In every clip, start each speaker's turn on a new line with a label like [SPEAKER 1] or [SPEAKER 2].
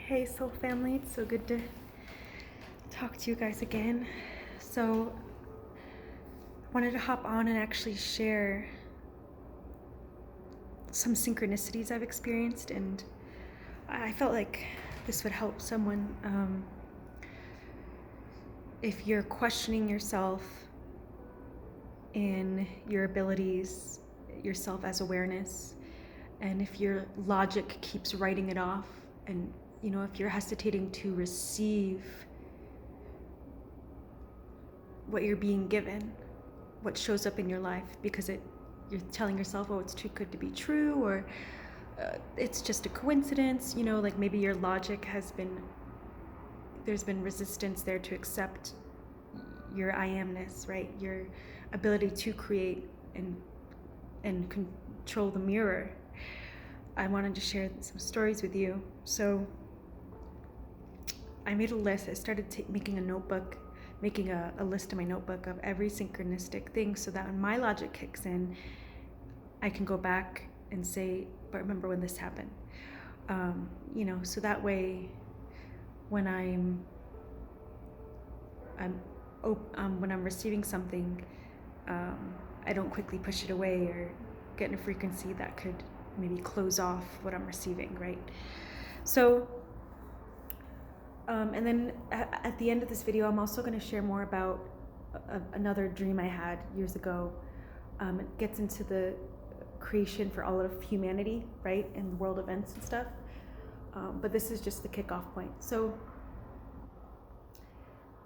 [SPEAKER 1] Hey soul family, it's so good to talk to you guys again. So I wanted to hop on and actually share some synchronicities I've experienced, and I felt like this would help someone if you're questioning yourself in your abilities, your self as awareness, and if your logic keeps writing it off, and if you're hesitating to receive what you're being given, what shows up in your life, because you're telling yourself, oh, it's too good to be true, or it's just a coincidence, like maybe your logic there's been resistance there to accept your I amness, right? Your ability to create and control the mirror. I wanted to share some stories with you. So I made a list. I started making a notebook, making a list in my notebook of every synchronistic thing, so that when my logic kicks in, I can go back and say, but remember when this happened. So that way when when I'm receiving something, I don't quickly push it away or get in a frequency that could maybe close off what I'm receiving, right? So and then at the end of this video, I'm also going to share more about another dream I had years ago. It gets into the creation for all of humanity, right, and world events and stuff. But this is just the kickoff point. So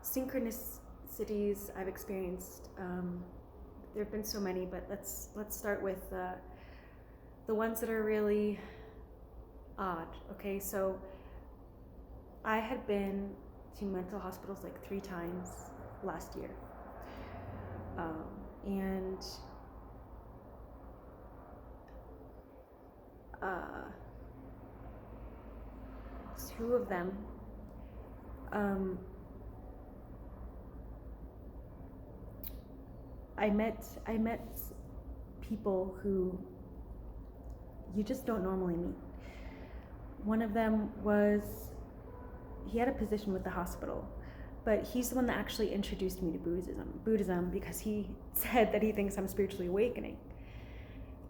[SPEAKER 1] synchronicities I've experienced. There have been so many, but let's start with the ones that are really odd. Okay, so I had been to mental hospitals like 3 times last year, and 2 of them, I met people who you just don't normally meet. One of them he had a position with the hospital, but he's the one that actually introduced me to Buddhism, because he said that he thinks I'm spiritually awakening.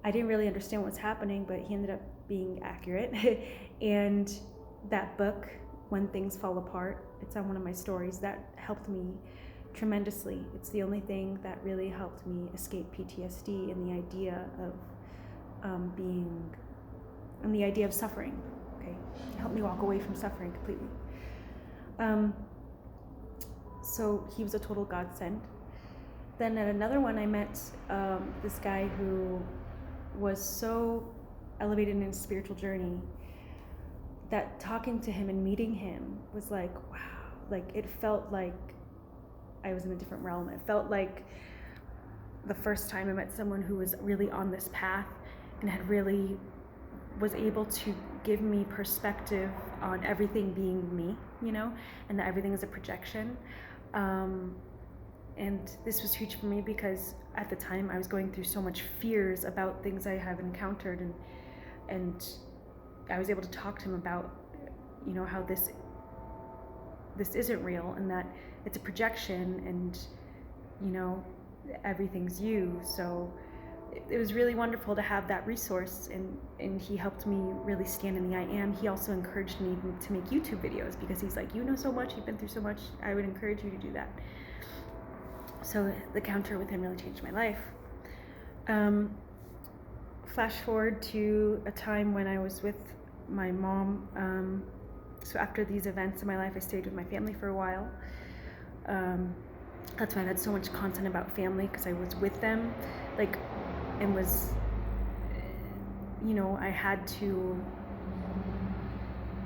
[SPEAKER 1] I didn't really understand what's happening, but he ended up being accurate. And that book, When Things Fall Apart, it's on one of my stories, that helped me tremendously. It's the only thing that really helped me escape PTSD and the idea of the idea of suffering. Okay, it helped me walk away from suffering completely. So he was a total godsend. Then at another one, I met this guy who was so elevated in his spiritual journey that talking to him and meeting him was like, wow, like it felt like I was in a different realm. It felt like the first time I met someone who was really on this path and was able to give me perspective on everything being me, and that everything is a projection. And this was huge for me because at the time I was going through so much fears about things I have encountered, and I was able to talk to him about, how this isn't real, and that it's a projection, and everything's you. So it was really wonderful to have that resource, and he helped me really stand in the I am. He also encouraged me to make YouTube videos, because he's like, you know so much, you've been through so much, I would encourage you to do that. So the encounter with him really changed my life. Flash forward to a time when I was with my mom. So after these events in my life, I stayed with my family for a while. That's why I've had so much content about family, because I was with them, and was, I had to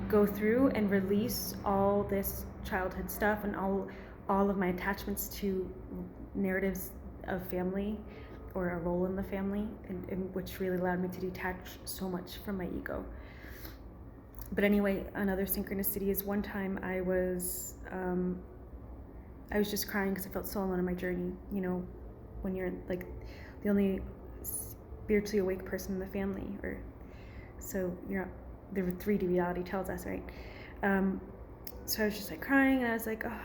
[SPEAKER 1] go through and release all this childhood stuff and all of my attachments to narratives of family, or a role in the family, and which really allowed me to detach so much from my ego. But anyway, another synchronicity is one time I was just crying because I felt so alone in my journey. When you're like the only spiritually awake person in the family, or so you're the 3D reality tells us, right? So I was just like crying, and I was like, oh,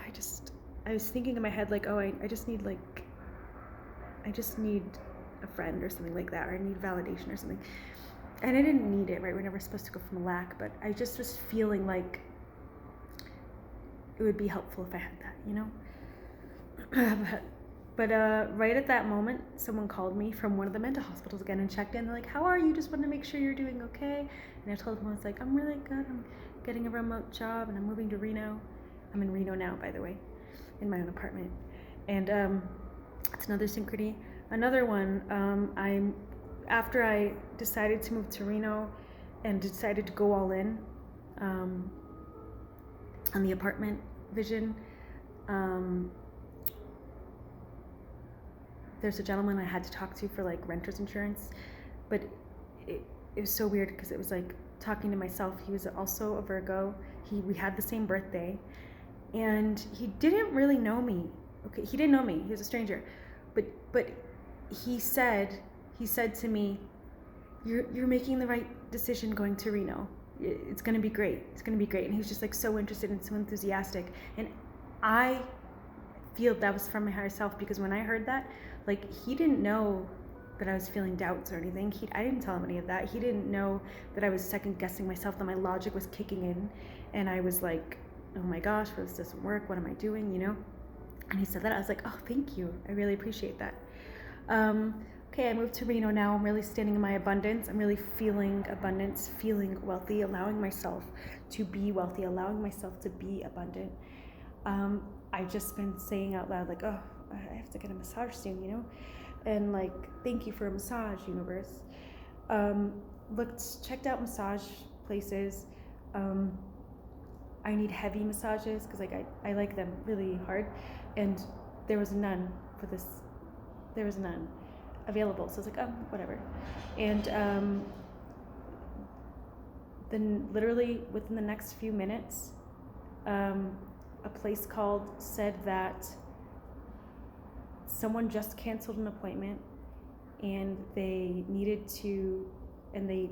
[SPEAKER 1] I was thinking in my head, like, oh, I just need a friend or something like that, or I need validation or something. And I didn't need it, right? We're never supposed to go from a lack, but I just was feeling like it would be helpful if I had that, you know? But right at that moment, someone called me from one of the mental hospitals again and checked in. They're like, how are you? Just wanted to make sure you're doing okay. And I told them, I was like, I'm really good. I'm getting a remote job, and I'm moving to Reno. I'm in Reno now, by the way, in my own apartment. And it's another synchrony. Another one, after I decided to move to Reno and decided to go all in on the apartment vision, there's a gentleman I had to talk to for like renter's insurance, but it was so weird because it was like talking to myself. He was also a Virgo. We had the same birthday, and he didn't really know me. Okay, he didn't know me. He was a stranger, but he said to me, "You're making the right decision going to Reno. It's gonna be great. It's gonna be great." And he was just like so interested and so enthusiastic, and I feel that was from my higher self, because when I heard that, like, he didn't know that I was feeling doubts or anything. I didn't tell him any of that. He didn't know that I was second guessing myself, that my logic was kicking in, and I was like, oh my gosh, this doesn't work. What am I doing? You know? And he said that. I was like, oh, thank you. I really appreciate that. Okay, I moved to Reno now. I'm really standing in my abundance. I'm really feeling abundance, feeling wealthy, allowing myself to be wealthy, allowing myself to be abundant. I've just been saying out loud, like, oh, I have to get a massage soon, you know? And like, thank you for a massage, universe. Checked out massage places. I need heavy massages because like I like them really hard, and there was none for this. There was none available, so I was like, oh, whatever. And then literally within the next few minutes, a place called said that someone just canceled an appointment, and they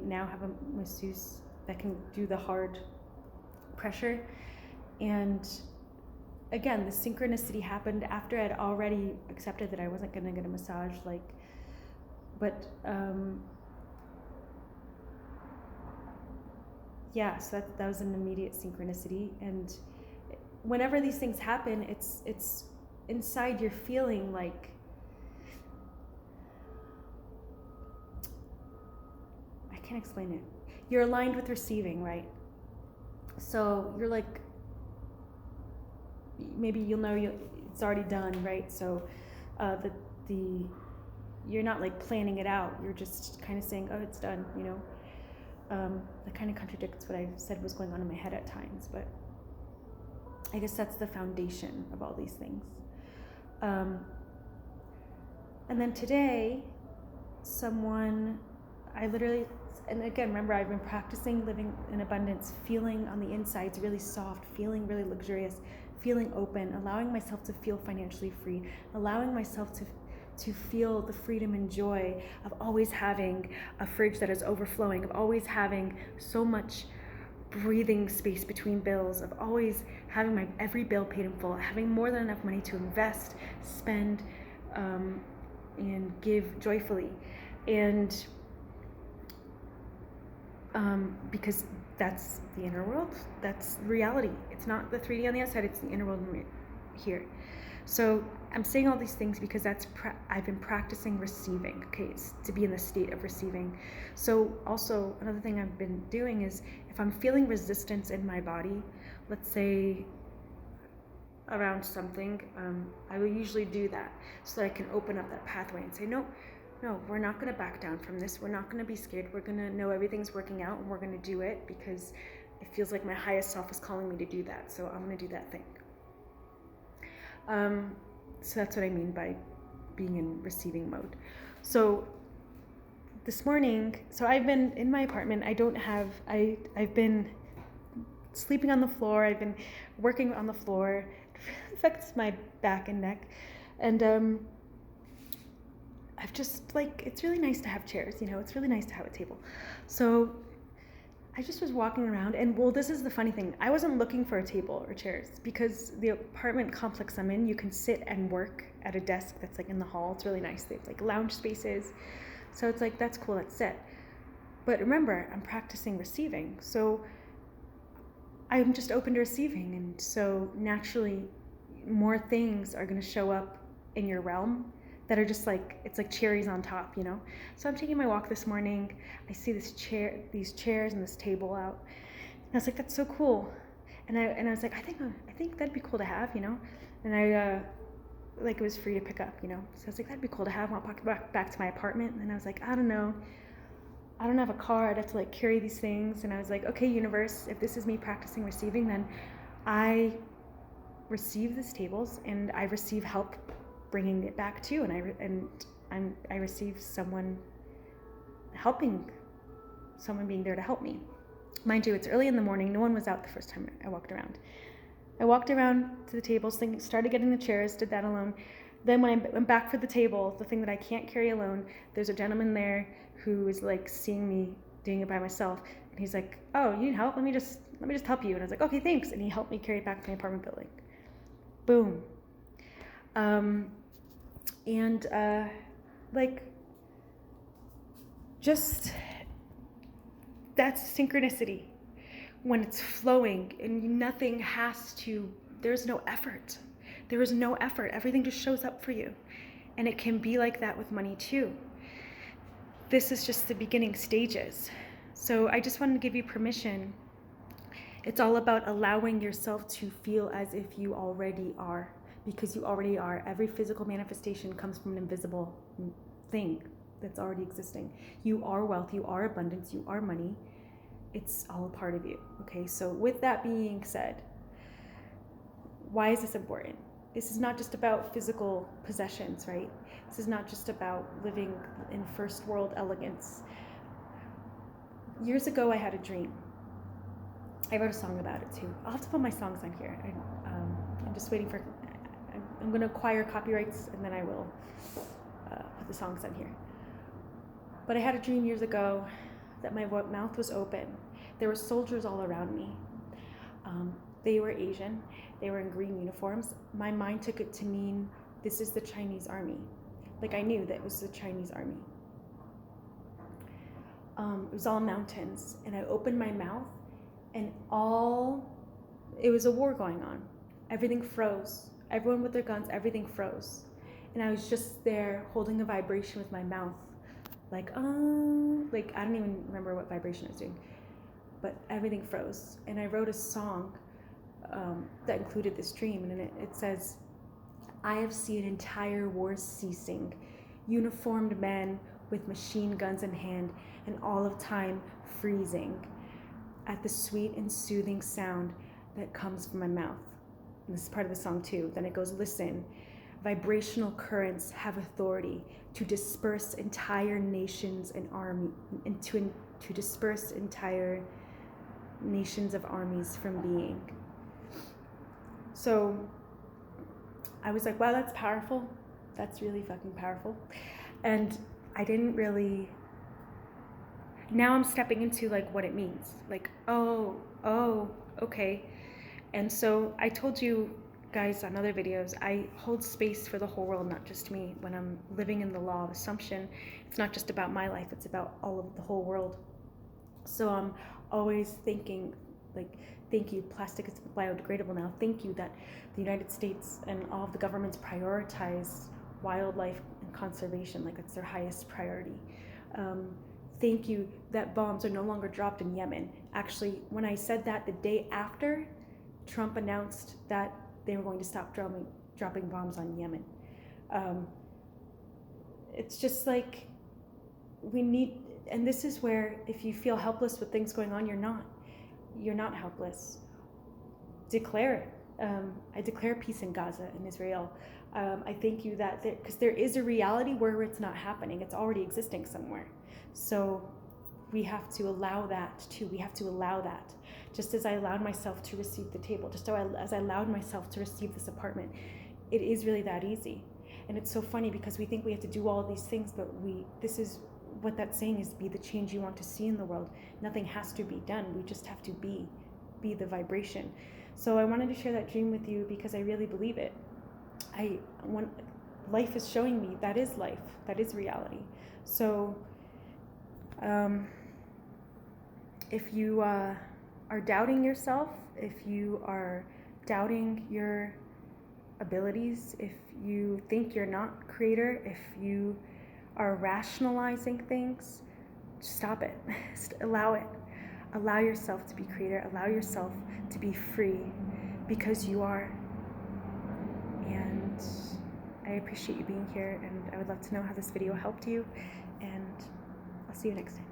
[SPEAKER 1] now have a masseuse that can do the hard pressure. And again, the synchronicity happened after I'd already accepted that I wasn't going to get a massage, yeah, so that was an immediate synchronicity. And whenever these things happen, it's inside you're feeling like, I can't explain it. You're aligned with receiving, right? So you're like, maybe you'll know it's already done, right? So you're not like planning it out. You're just kind of saying, oh, it's done, you know? That kind of contradicts what I said was going on in my head at times, but I guess that's the foundation of all these things. And then today, and again, remember, I've been practicing living in abundance, feeling on the insides really soft, feeling really luxurious, feeling open, allowing myself to feel financially free, allowing myself to feel the freedom and joy of always having a fridge that is overflowing, of always having so much breathing space between bills, of always having my every bill paid in full, having more than enough money to invest, spend, and give joyfully. And because that's the inner world, that's reality. It's not the 3D on the outside, it's the inner world here. So I'm saying all these things because I've been practicing receiving, okay? It's to be in the state of receiving. So also another thing I've been doing is, if I'm feeling resistance in my body, let's say around something, I will usually do that so that I can open up that pathway and say, no, we're not going to back down from this. We're not going to be scared. We're going to know everything's working out, and we're going to do it because it feels like my highest self is calling me to do that. So I'm going to do that thing. So that's what I mean by being in receiving mode. So this morning, I've been in my apartment. I've been sleeping on the floor. I've been working on the floor. It affects my back and neck. And I've just, like, it's really nice to have chairs, you know, it's really nice to have a table. So I just was walking around, and well, this is the funny thing. I wasn't looking for a table or chairs because the apartment complex I'm in, you can sit and work at a desk that's like in the hall. It's really nice. They have like lounge spaces. So it's like, that's cool, that's it. But remember, I'm practicing receiving. So I'm just open to receiving. And so naturally, more things are going to show up in your realm that are just like, it's like cherries on top, you know? So I'm taking my walk this morning. I see these chairs and this table out. And I was like, that's so cool. And I was like, I think that'd be cool to have, you know? And I, like it was free to pick up, you know? So I was like, that'd be cool to have. I'll pack it back to my apartment. And I was like, I don't know. I don't have a car. I'd have to like carry these things. And I was like, okay, universe, if this is me practicing receiving, then I receive these tables and I receive help bringing it back to you, and I receive someone helping, someone being there to help me. Mind you, it's early in the morning. No one was out the first time I walked around. I walked around to the tables, started getting the chairs, did that alone. Then when I went back for the table, the thing that I can't carry alone, there's a gentleman there who is like seeing me doing it by myself, and he's like, "Oh, you need help? Let me just help you." And I was like, "Okay, thanks." And he helped me carry it back to my apartment building. Boom. Like, just, that's synchronicity. When it's flowing and nothing has to, there's no effort. There is no effort. Everything just shows up for you. And it can be like that with money too. This is just the beginning stages. So I just wanted to give you permission. It's all about allowing yourself to feel as if you already are. Because you already are. Every physical manifestation comes from an invisible thing that's already existing. You are wealth, you are abundance, you are money. It's all a part of you. Okay, so with that being said, why is this important? This is not just about physical possessions, right? This is not just about living in first world elegance. Years ago, I had a dream. I wrote a song about it too. I'll have to put my songs on here. I'm just waiting for, I'm going to acquire copyrights and then I will put the songs on here. But I had a dream years ago that my mouth was open. There were soldiers all around me. They were Asian. They were in green uniforms. My mind took it to mean this is the Chinese army. Like I knew that it was the Chinese army. It was all mountains. And I opened my mouth and it was a war going on. Everything froze. Everyone with their guns, everything froze. And I was just there holding a vibration with my mouth. Like I don't even remember what vibration I was doing, but everything froze. And I wrote a song that included this dream, and it says, I have seen entire wars ceasing, uniformed men with machine guns in hand, and all of time freezing at the sweet and soothing sound that comes from my mouth. And this is part of the song too. Then it goes, listen, vibrational currents have authority to disperse entire nations and to disperse entire nations of armies from being. So I was like, wow, that's powerful. That's really fucking powerful. And I didn't really, now I'm stepping into like what it means. Like, oh, okay. And so I told you guys on other videos, I hold space for the whole world, not just me. When I'm living in the law of assumption, it's not just about my life, it's about all of the whole world. So I'm always thinking, like, thank you, plastic is biodegradable now. Thank you that the United States and all of the governments prioritize wildlife and conservation, like it's their highest priority. Thank you that bombs are no longer dropped in Yemen. Actually, when I said that the day after, Trump announced that they were going to stop dropping bombs on Yemen. It's just like, we need, and this is where if you feel helpless with things going on, you're not helpless. Declare it. I declare peace in Gaza and Israel. I thank you that, because there is a reality where it's not happening. It's already existing somewhere. So we have to allow that too. We have to allow that. Just as I allowed myself to receive the table, just as I allowed myself to receive this apartment, it is really that easy. And it's so funny because we think we have to do all these things, but what that's saying is be the change you want to see in the world. Nothing has to be done. We just have to be the vibration. So I wanted to share that dream with you because I really believe it. Life is showing me that is life, that is reality. So if you are doubting yourself, if you are doubting your abilities, if you think you're not creator, if you are rationalizing things, stop it. Allow it. Allow yourself to be creator. Allow yourself to be free, because you are. And I appreciate you being here, and I would love to know how this video helped you, and I'll see you next time.